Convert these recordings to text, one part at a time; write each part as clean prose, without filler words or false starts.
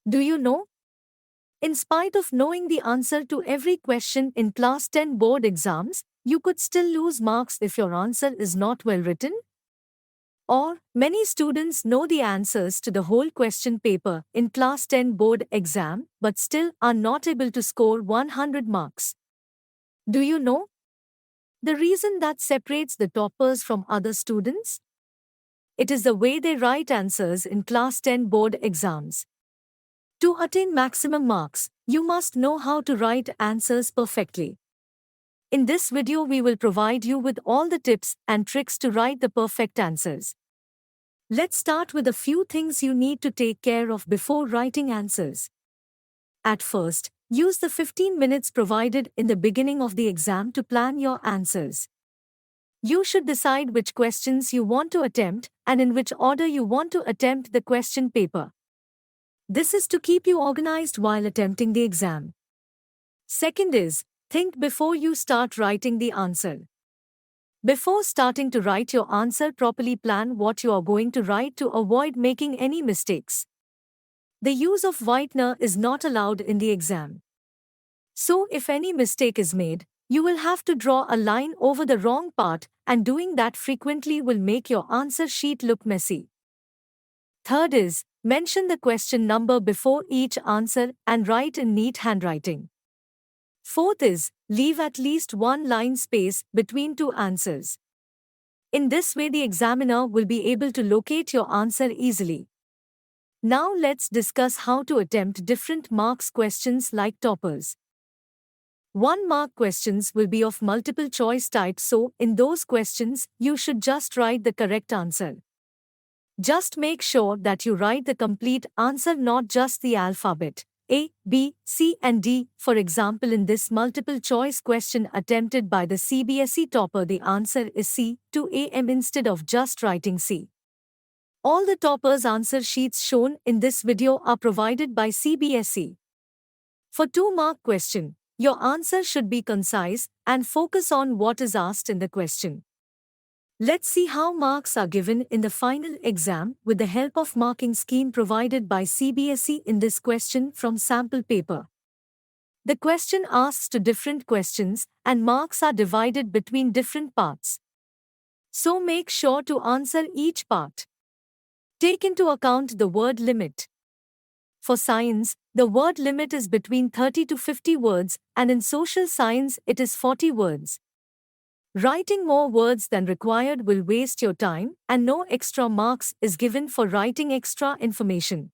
Do you know? In spite of knowing the answer to every question in Class 10 board exams, you could still lose marks if your answer is not well written. Or, many students know the answers to the whole question paper in Class 10 board exam but still are not able to score 100 marks. Do you know the reason that separates the toppers from other students? It is the way they write answers in Class 10 board exams. To attain maximum marks, you must know how to write answers perfectly. In this video, we will provide you with all the tips and tricks to write the perfect answers. Let's start with a few things you need to take care of before writing answers. At first, use the 15 minutes provided in the beginning of the exam to plan your answers. You should decide which questions you want to attempt and in which order you want to attempt the question paper. This is to keep you organized while attempting the exam. Second is, think before you start writing the answer. Before starting to write your answer, properly plan what you are going to write to avoid making any mistakes. The use of whitener is not allowed in the exam. So if any mistake is made, you will have to draw a line over the wrong part, and doing that frequently will make your answer sheet look messy. Third is, mention the question number before each answer and write in neat handwriting. Fourth is, leave at least one line space between two answers. In this way, the examiner will be able to locate your answer easily. Now let's discuss how to attempt different marks questions like toppers. 1-mark questions will be of multiple choice type, so in those questions, you should just write the correct answer. Just make sure that you write the complete answer, not just the alphabet A, B, C and D. For example, in this multiple choice question attempted by the CBSE topper, the answer is C to AM instead of just writing C. All the toppers' answer sheets shown in this video are provided by CBSE. For 2-mark question, your answer should be concise and focus on what is asked in the question. Let's see how marks are given in the final exam with the help of marking scheme provided by CBSE in this question from sample paper. The question asks two different questions and marks are divided between different parts. So make sure to answer each part. Take into account the word limit. For science, the word limit is between 30 to 50 words, and in social science it is 40 words. Writing more words than required will waste your time, and no extra marks is given for writing extra information.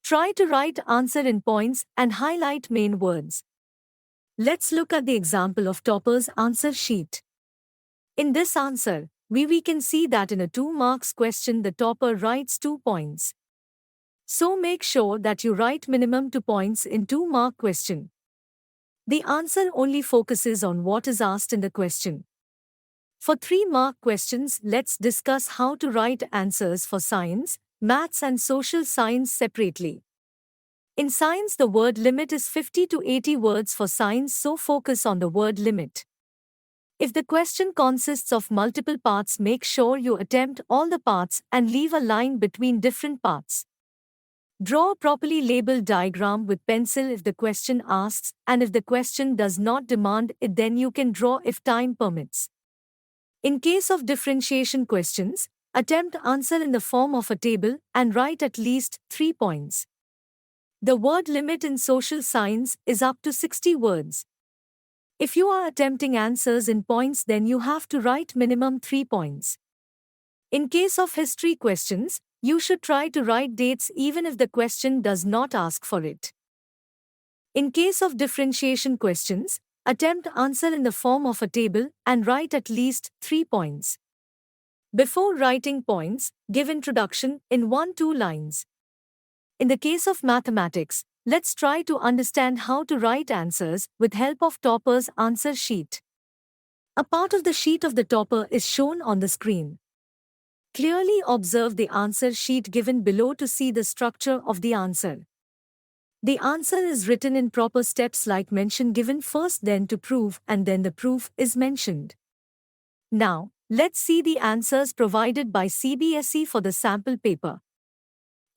Try to write answer in points and highlight main words. Let's look at the example of topper's answer sheet. In this answer, we can see that in a 2-marks question the topper writes 2 points. So make sure that you write minimum 2 points in 2-mark question. The answer only focuses on what is asked in the question. For 3-mark questions, let's discuss how to write answers for science, maths and social science separately. In science, the word limit is 50 to 80 words for science, so focus on the word limit. If the question consists of multiple parts, make sure you attempt all the parts and leave a line between different parts. Draw a properly labeled diagram with pencil if the question asks, and if the question does not demand it, then you can draw if time permits. In case of differentiation questions, attempt answer in the form of a table and write at least 3 points. The word limit in social science is up to 60 words. If you are attempting answers in points, then you have to write minimum 3 points. In case of history questions, you should try to write dates even if the question does not ask for it. In case of differentiation questions, attempt answer in the form of a table and write at least 3 points. Before writing points, give introduction in 1-2 lines. In the case of mathematics, let's try to understand how to write answers with help of topper's answer sheet. A part of the sheet of the topper is shown on the screen. Clearly observe the answer sheet given below to see the structure of the answer. The answer is written in proper steps like mention given first, then to prove, and then the proof is mentioned. Now, let's see the answers provided by CBSE for the sample paper.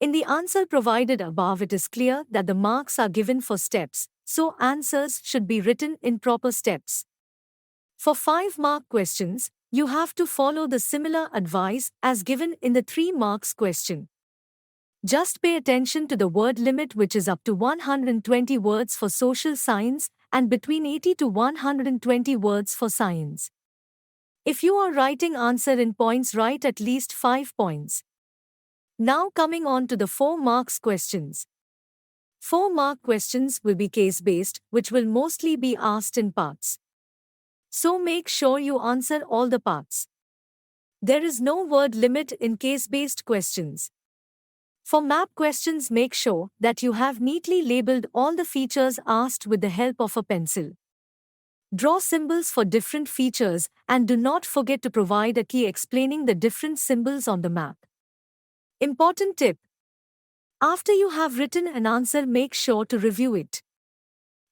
In the answer provided above, it is clear that the marks are given for steps, so answers should be written in proper steps. For 5-mark questions, you have to follow the similar advice as given in the 3 marks question. Just pay attention to the word limit, which is up to 120 words for social science and between 80 to 120 words for science. If you are writing answer in points, write at least 5 points. Now coming on to the 4 marks questions. 4-mark questions will be case-based, which will mostly be asked in parts. So make sure you answer all the parts. There is no word limit in case-based questions. For map questions, make sure that you have neatly labeled all the features asked with the help of a pencil. Draw symbols for different features and do not forget to provide a key explaining the different symbols on the map. Important tip: after you have written an answer, make sure to review it.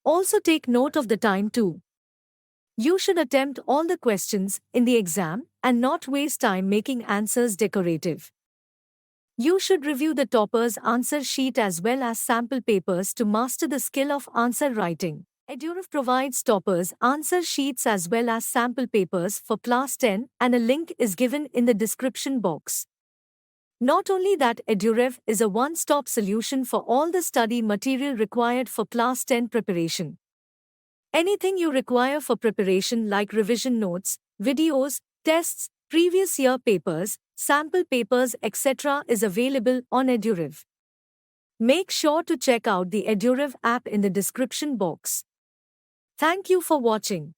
Also take note of the time too. You should attempt all the questions in the exam and not waste time making answers decorative. You should review the topper's answer sheet as well as sample papers to master the skill of answer writing. EduRev provides toppers answer sheets as well as sample papers for Class 10, and a link is given in the description box. Not only that, EduRev is a one-stop solution for all the study material required for Class 10 preparation. Anything you require for preparation like revision notes, videos, tests, previous year papers, sample papers, etc. is available on EduRev. Make sure to check out the EduRev app in the description box. Thank you for watching.